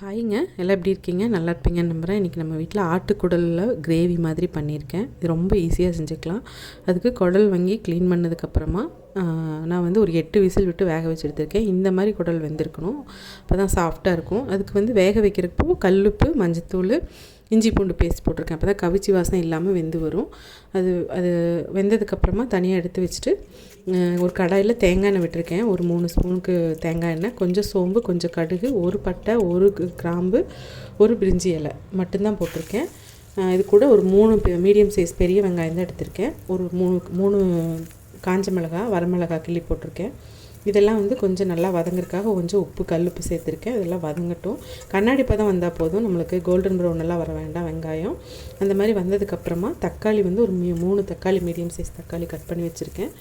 ஹாய்ங்க, எல்லாம் எப்படி இருக்கீங்க? நல்லா இருப்பீங்கன்னு நம்புகிறேன். இன்றைக்கி நம்ம வீட்டில் ஆட்டுக்குடலில் கிரேவி மாதிரி பண்ணியிருக்கேன். இது ரொம்ப ஈஸியாக செஞ்சுக்கலாம். அதுக்கு குடல் வாங்கி க்ளீன் பண்ணதுக்கப்புறமா நான் வந்து ஒரு 8 விசில் விட்டு வேக வச்சு எடுத்திருக்கேன். இந்த மாதிரி குடல் வெந்திருக்கணும், அப்போ தான் சாஃப்டாக இருக்கும். அதுக்கு வந்து வேக வைக்கிறப்போ கல்லுப்பு, மஞ்சத்தூள், இஞ்சி பூண்டு பேஸ்ட் போட்டிருக்கேன். அப்போ தான் கவிச்சி வாசம் இல்லாமல் வெந்து வரும். அது வெந்ததுக்கப்புறமா தனியாக எடுத்து வச்சுட்டு ஒரு கடாயில் தேங்காய் எண்ணெய் விட்டுருக்கேன். ஒரு 3 ஸ்பூனுக்கு தேங்காய் எண்ணெய், கொஞ்சம் சோம்பு, கொஞ்சம் கடுகு, ஒரு பட்டை, ஒரு கிராம்பு, ஒரு பிரிஞ்சி இலை மட்டும்தான் போட்டிருக்கேன். இது கூட ஒரு 3 மீடியம் சைஸ் பெரிய வெங்காயம் தான் எடுத்திருக்கேன். ஒரு 3 காஞ்ச மிளகாய், வரமிளகாய் கிள்ளி போட்டிருக்கேன். இதெல்லாம் வந்து கொஞ்சம் நல்லா வதங்கிறதுக்காக கொஞ்சம் உப்பு, கல்லுப்பு சேர்த்துருக்கேன். இதெல்லாம் வதங்கட்டும். கண்ணாடி பதம் வந்தால் போதும், நம்மளுக்கு கோல்டன் ப்ரௌனெல்லாம் வர வேண்டாம் வெங்காயம். அந்த மாதிரி வந்ததுக்கப்புறமா தக்காளி வந்து ஒரு 3 தக்காளி, மீடியம் சைஸ் தக்காளி கட் பண்ணி வச்சுருக்கேன்.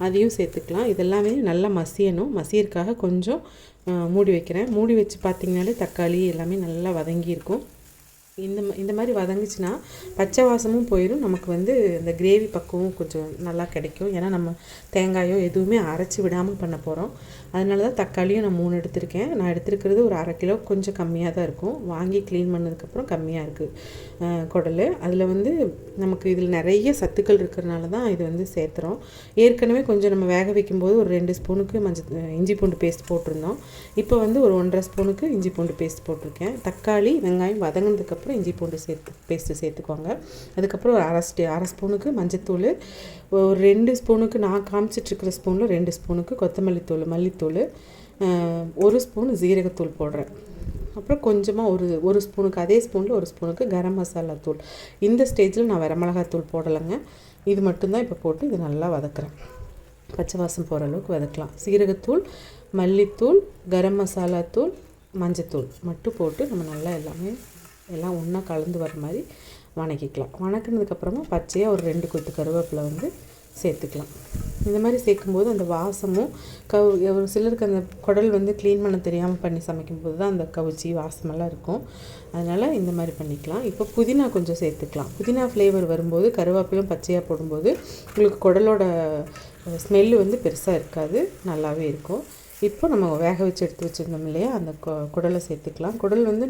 அதையும் சேர்த்துக்கலாம். இதெல்லாமே நல்லா மசியணும். மசியறதுக்காக கொஞ்சம் மூடி வைக்கிறேன். மூடி வச்சு பார்த்திங்கனாலே தக்காளி எல்லாமே நல்லா வதங்கியிருக்கும். இந்த மாதிரி வதங்கிச்சுன்னா பச்சை வாசமும் போயிடும். நமக்கு வந்து இந்த கிரேவி பக்குவம் கொஞ்சம் நல்லா கிடைக்கும். ஏன்னா நம்ம தேங்காயோ எதுவுமே அரைச்சி விடாமல் பண்ண போகிறோம். அதனால தான் தக்காளியும் நான் 3 எடுத்திருக்கேன். நான் எடுத்துருக்கிறது ஒரு 1/2 கிலோ, கொஞ்சம் கம்மியாக தான் இருக்கும். வாங்கி க்ளீன் பண்ணதுக்கப்புறம் கம்மியாக இருக்குது குடல். அதில் வந்து நமக்கு இதில் நிறைய சத்துக்கள் இருக்கிறனால தான் இது வந்து சேர்த்துறோம். ஏற்கனவே கொஞ்சம் நம்ம வேக வைக்கும்போது ஒரு 2 ஸ்பூனுக்கு இஞ்சி பூண்டு பேஸ்ட் போட்டிருந்தோம். இப்போ வந்து ஒரு 1.5 ஸ்பூனுக்கு இஞ்சி பூண்டு பேஸ்ட் போட்டிருக்கேன். தக்காளி, வெங்காயம் வதங்கினதுக்கப்புறம் இஞ்சி பூண்டு பேஸ்ட்டு சேர்த்துக்கோங்க. அதுக்கப்புறம் ஒரு அரை ஸ்பூனுக்கு மஞ்சத்தூள், ஒரு 2 ஸ்பூனுக்கு நான் காமிச்சிட்ருக்கிற ஸ்பூனில் 2 ஸ்பூனுக்கு கொத்தமல்லி தூள், மல்லித்தூள், 1 ஸ்பூன் ஜீரகத்தூள் போடுறேன். அப்புறம் கொஞ்சமாக ஒரு ஸ்பூனுக்கு, அதே ஸ்பூனில் 1 ஸ்பூனுக்கு கரம் மசாலா தூள். இந்த ஸ்டேஜில் நான் வரமிளகாத்தூள் போடலைங்க. இது மட்டும்தான் இப்போ போட்டு இது நல்லா வதக்குறேன். பச்சை வாசம் போகிற அளவுக்கு வதக்கலாம். சீரகத்தூள், மல்லித்தூள், கரம் மசாலா தூள், மஞ்சத்தூள் மட்டும் போட்டு நம்ம நல்லா எல்லாம் ஒன்றா கலந்து வர மாதிரி வணக்கிக்கலாம். வணக்கினதுக்கப்புறமா பச்சையாக ஒரு 2 கொத்து கருவேப்பிலை வந்து சேர்த்துக்கலாம். இந்த மாதிரி சேர்க்கும்போது அந்த வாசமும் ஒரு சிலருக்கு அந்த குடல் வந்து க்ளீன் பண்ண தெரியாமல் பண்ணி சமைக்கும்போது தான் அந்த கவுச்சி வாசமெல்லாம் இருக்கும். அதனால் இந்த மாதிரி பண்ணிக்கலாம். இப்போ புதினா கொஞ்சம் சேர்த்துக்கலாம். புதினா ஃப்ளேவர் வரும்போது கருவேப்பிலும் பச்சையாக போடும்போது உங்களுக்கு குடலோட ஸ்மெல்லு வந்து பெருசாக இருக்காது, நல்லாவே இருக்கும். இப்போ நம்ம வேக வச்சு எடுத்து வச்சுருந்தோம் இல்லையா, அந்த குடலை சேர்த்துக்கலாம். குடல் வந்து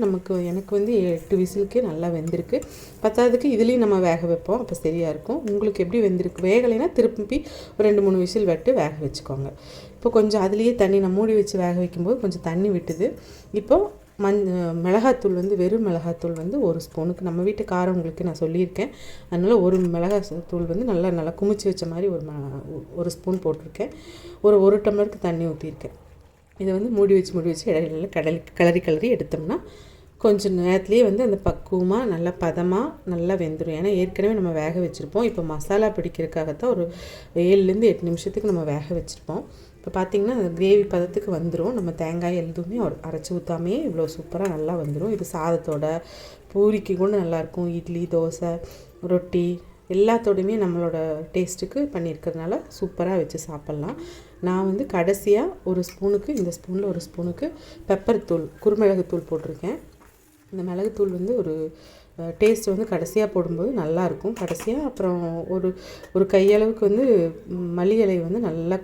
எனக்கு வந்து 8 விசிலுக்கே நல்லா வெந்திருக்கு. பத்தாவதுக்கு இதுலேயும் நம்ம வேக வைப்போம், அப்போ சரியாக இருக்கும். உங்களுக்கு எப்படி வெந்திருக்கு, வேகலைன்னா திருப்பி ஒரு 2-3 விசில் விட்டு வேக வச்சுக்கோங்க. இப்போ கொஞ்சம் அதுலேயே தண்ணி, நான் மூடி வச்சு வேக வைக்கும்போது கொஞ்சம் தண்ணி விட்டுது. இப்போது மிளகாத்தூள் வந்து வெறும் மிளகாத்தூள் வந்து 1 ஸ்பூனுக்கு, நம்ம வீட்டு காரம் உங்களுக்கு நான் சொல்லியிருக்கேன், அதனால் 1 மிளகாத்தூள் வந்து நல்லா குமிச்சு வச்ச மாதிரி ஒரு ஸ்பூன் போட்டிருக்கேன். ஒரு டம்ளருக்கு தண்ணி ஊற்றிருக்கேன். இதை வந்து மூடி வச்சு இடையில கிளறி எடுத்தோம்னா கொஞ்சம் நேரத்துலேயே வந்து அந்த பக்குவமாக நல்லா பதமாக நல்லா வெந்துடும். ஏன்னா ஏற்கனவே நம்ம வேக வச்சுருப்போம். இப்போ மசாலா பிடிக்கிறதுக்காகத்தான் ஒரு 7லேருந்து 8 நிமிஷத்துக்கு நம்ம வேக வச்சுருப்போம். இப்போ பார்த்திங்கன்னா அந்த கிரேவி பதத்துக்கு வந்துடும். நம்ம தேங்காய் எதுவுமே அரைச்சி ஊற்றாமையே இவ்வளோ சூப்பராக நல்லா வந்துடும். இது சாதத்தோட, பூரிக்கு கூட நல்லாயிருக்கும். இட்லி, தோசை, ரொட்டி எல்லாத்தோடையுமே நம்மளோட டேஸ்ட்டுக்கு பண்ணியிருக்கிறதுனால சூப்பராக வச்சு சாப்பிட்லாம். நான் வந்து கடைசியாக ஒரு ஸ்பூனுக்கு, இந்த ஸ்பூனில் 1 ஸ்பூனுக்கு பெப்பர் தூள், குறுமிளகுத்தூள் போட்டிருக்கேன். இந்த மிளகுத்தூள் வந்து ஒரு டேஸ்ட் வந்து கடைசியாக போடும்போது நல்லாயிருக்கும். கடைசியாக அப்புறம் ஒரு கையளவுக்கு வந்து மல்லி இலை வந்து நல்லா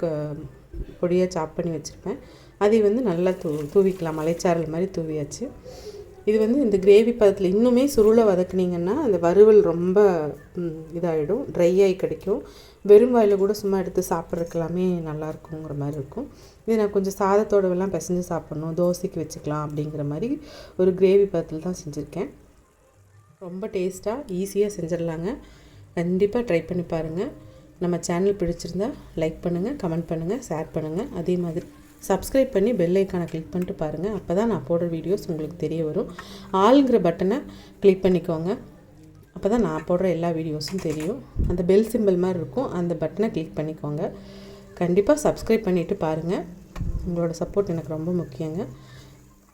பொடியாக சாப் பண்ணி வச்சுருப்பேன். அதை வந்து நல்லா தூவிக்கலாம். மலைச்சாரல் மாதிரி தூவியாச்சு. இது வந்து இந்த கிரேவி பதத்தில் இன்னுமே சுருளை வதக்குனிங்கன்னா அந்த வறுவல் ரொம்ப இதாகிடும், ட்ரை ஆகி கிடைக்கும். வெறும் வாயில் கூட சும்மா எடுத்து சாப்பிட்றதுக்கெல்லாமே நல்லாயிருக்குங்கிற மாதிரி இருக்கும். இது நான் கொஞ்சம் சாதத்தோடவெல்லாம் பிசைஞ்சு சாப்பிட்ணும், தோசைக்கு வச்சுக்கலாம் அப்படிங்கிற மாதிரி ஒரு கிரேவி பதத்தில் தான் செஞ்சுருக்கேன். ரொம்ப டேஸ்ட்டாக ஈஸியாக செஞ்சிடலாங்க. கண்டிப்பாக ட்ரை பண்ணி பாருங்கள். நம்ம சேனல் பிடிச்சிருந்தா லைக் பண்ணுங்கள், கமெண்ட் பண்ணுங்கள், ஷேர் பண்ணுங்கள். அதே மாதிரி சப்ஸ்கிரைப் பண்ணி பெல் ஐக்கானை கிளிக் பண்ணிட்டு பாருங்கள். அப்போ தான் நான் போடுற வீடியோஸ் உங்களுக்கு தெரிய வரும். ஆளுங்கிற பட்டனை கிளிக் பண்ணிக்கோங்க. அப்போ தான் நான் போடுற எல்லா வீடியோஸும் தெரியும். அந்த பெல் சிம்பிள் மாதிரி இருக்கும், அந்த பட்டனை கிளிக் பண்ணிக்கோங்க. கண்டிப்பாக சப்ஸ்கிரைப் பண்ணிவிட்டு பாருங்கள். உங்களோட சப்போர்ட் எனக்கு ரொம்ப முக்கியங்க.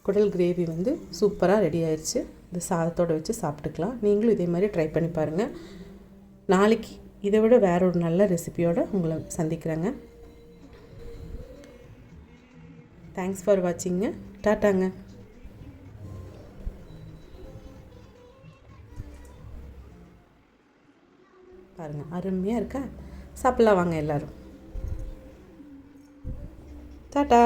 குடல் கிரேவி வந்து சூப்பராக ரெடி ஆயிடுச்சு. இந்த சாதத்தோடு வச்சு சாப்பிட்டுக்கலாம். நீங்களும் இதே மாதிரி ட்ரை பண்ணி பாருங்கள். நாளைக்கு இதை விட வேற ஒரு நல்ல ரெசிபியோடு உங்களை சந்திக்கிறேங்க. Thanks for வாட்சிங்க. டாட்டாங்க. பாருங்கள், அருமையாக இருக்கா? சாப்பிட்லாம் வாங்க எல்லோரும். டாட்டா.